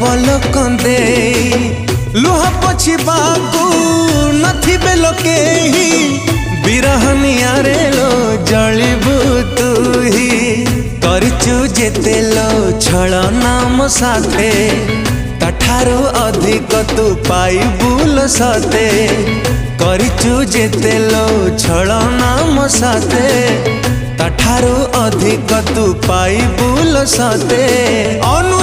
पलक दे लुह पोछिबाकू नथिबे लोके ही बिरहनिया रे लो जलिबू तू ही करचु जेते लो छलना मो साथे तठारू अधिक तू पाइबुल सते करचु जेते लो छलना मो साथे तठारू अधिक तू पाइबुल सते अनु